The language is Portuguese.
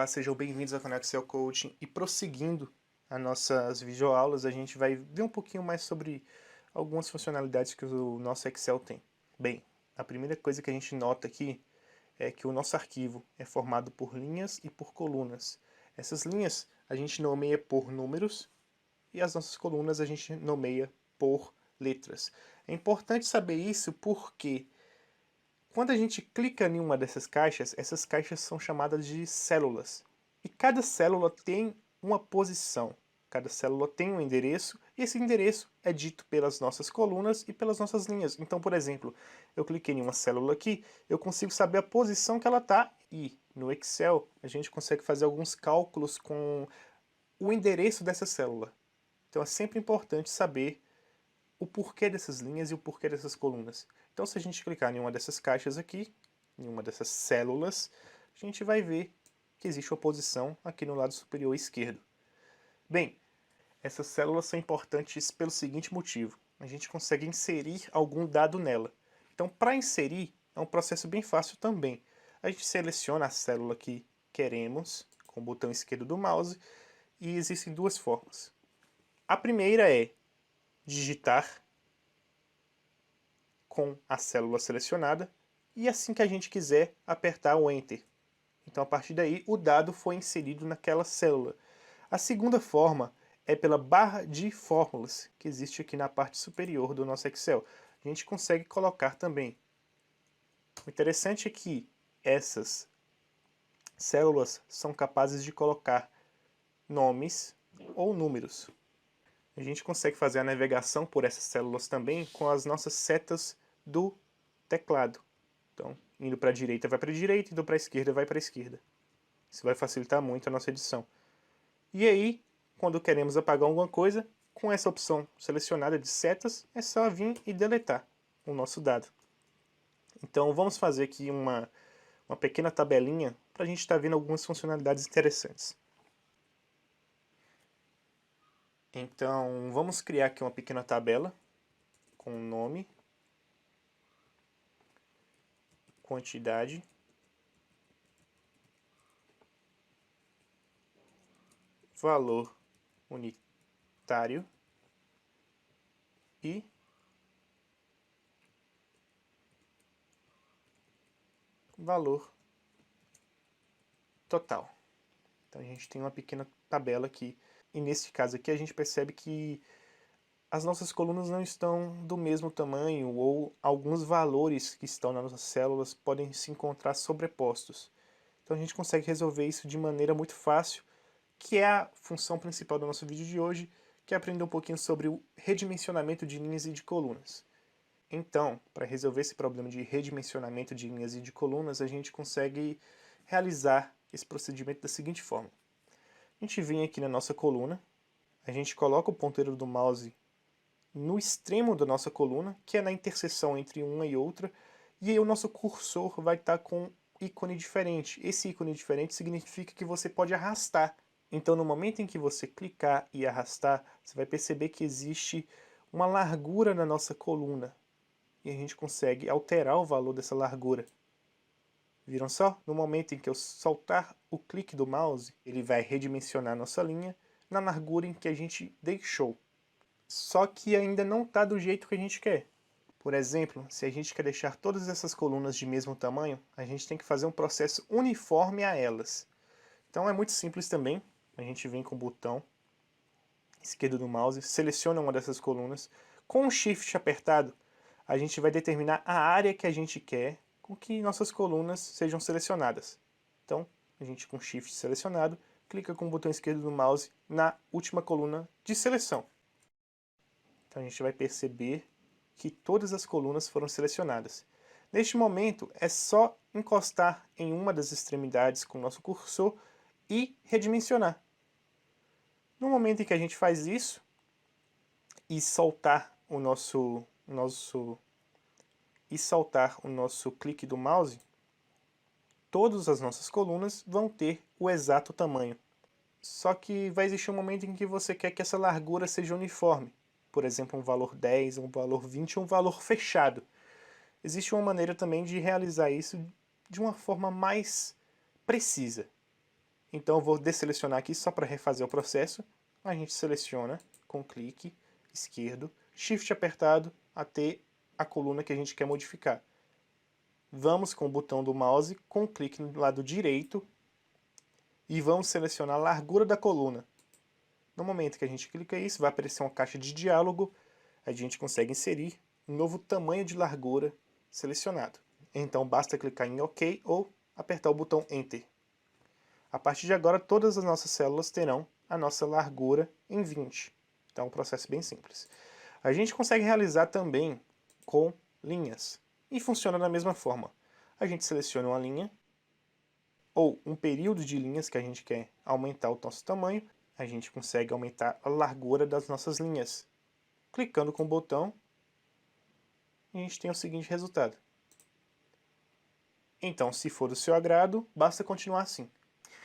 Olá, sejam bem-vindos ao canal Excel Coaching e prosseguindo as nossas videoaulas, a gente vai ver um pouquinho mais sobre algumas funcionalidades que o nosso Excel tem. Bem, a primeira coisa que a gente nota aqui é que o nosso arquivo é formado por linhas e por colunas. Essas linhas a gente nomeia por números e as nossas colunas a gente nomeia por letras. É importante saber isso porque quando a gente clica em uma dessas caixas, essas caixas são chamadas de células. E cada célula tem uma posição. Cada célula tem um endereço, e esse endereço é dito pelas nossas colunas e pelas nossas linhas. Então, por exemplo, eu cliquei em uma célula aqui, eu consigo saber a posição que ela está, e no Excel a gente consegue fazer alguns cálculos com o endereço dessa célula. Então é sempre importante saber o porquê dessas linhas e o porquê dessas colunas. Então, se a gente clicar em uma dessas caixas aqui, em uma dessas células, a gente vai ver que existe uma posição aqui no lado superior esquerdo. Bem, essas células são importantes pelo seguinte motivo. A gente consegue inserir algum dado nela. Então, para inserir, é um processo bem fácil também. A gente seleciona a célula que queremos, com o botão esquerdo do mouse, e existem duas formas. A primeira é digitar com a célula selecionada e assim que a gente quiser apertar o Enter. Então a partir daí o dado foi inserido naquela célula. A segunda forma é pela barra de fórmulas que existe aqui na parte superior do nosso Excel. A gente consegue colocar também. O interessante é que essas células são capazes de colocar nomes ou números. A gente consegue fazer a navegação por essas células também com as nossas setas do teclado. Então, indo para a direita vai para a direita, indo para a esquerda vai para a esquerda. Isso vai facilitar muito a nossa edição. E aí, quando queremos apagar alguma coisa, com essa opção selecionada de setas, é só vir e deletar o nosso dado. Então, vamos fazer aqui uma pequena tabelinha para a gente estar vendo algumas funcionalidades interessantes. Então, vamos criar aqui uma pequena tabela com nome, quantidade, valor unitário e valor total. Então a gente tem uma pequena tabela aqui. E nesse caso aqui a gente percebe que as nossas colunas não estão do mesmo tamanho ou alguns valores que estão nas nossas células podem se encontrar sobrepostos. Então a gente consegue resolver isso de maneira muito fácil, que é a função principal do nosso vídeo de hoje, que é aprender um pouquinho sobre o redimensionamento de linhas e de colunas. Então, para resolver esse problema de redimensionamento de linhas e de colunas, a gente consegue realizar esse procedimento da seguinte forma. A gente vem aqui na nossa coluna, a gente coloca o ponteiro do mouse no extremo da nossa coluna, que é na interseção entre uma e outra, e aí o nosso cursor vai estar com ícone diferente. Esse ícone diferente significa que você pode arrastar. Então, no momento em que você clicar e arrastar, você vai perceber que existe uma largura na nossa coluna, e a gente consegue alterar o valor dessa largura. Viram só? No momento em que eu soltar o clique do mouse, ele vai redimensionar nossa linha na largura em que a gente deixou. Só que ainda não está do jeito que a gente quer. Por exemplo, se a gente quer deixar todas essas colunas de mesmo tamanho, a gente tem que fazer um processo uniforme a elas. Então é muito simples também. A gente vem com o botão esquerdo do mouse, seleciona uma dessas colunas. Com o Shift apertado, a gente vai determinar a área que a gente quer com que nossas colunas sejam selecionadas. Então, a gente com Shift selecionado, clica com o botão esquerdo do mouse na última coluna de seleção. Então a gente vai perceber que todas as colunas foram selecionadas. Neste momento, é só encostar em uma das extremidades com o nosso cursor e redimensionar. No momento em que a gente faz isso e soltar o nosso clique do mouse, todas as nossas colunas vão ter o exato tamanho. Só que vai existir um momento em que você quer que essa largura seja uniforme. Por exemplo, um valor 10, um valor 20, um valor fechado. Existe uma maneira também de realizar isso de uma forma mais precisa. Então eu vou desselecionar aqui só para refazer o processo. A gente seleciona com clique esquerdo, Shift apertado até a coluna que a gente quer modificar. Vamos com o botão do mouse, com clique no lado direito, e vamos selecionar a largura da coluna. No momento que a gente clica isso, vai aparecer uma caixa de diálogo, a gente consegue inserir um novo tamanho de largura selecionado. Então basta clicar em OK ou apertar o botão Enter. A partir de agora, todas as nossas células terão a nossa largura em 20. Então é um processo bem simples. A gente consegue realizar também com linhas. E funciona da mesma forma. A gente seleciona uma linha, ou um período de linhas que a gente quer aumentar o nosso tamanho, a gente consegue aumentar a largura das nossas linhas. Clicando com o botão, a gente tem o seguinte resultado. Então, se for do seu agrado, basta continuar assim.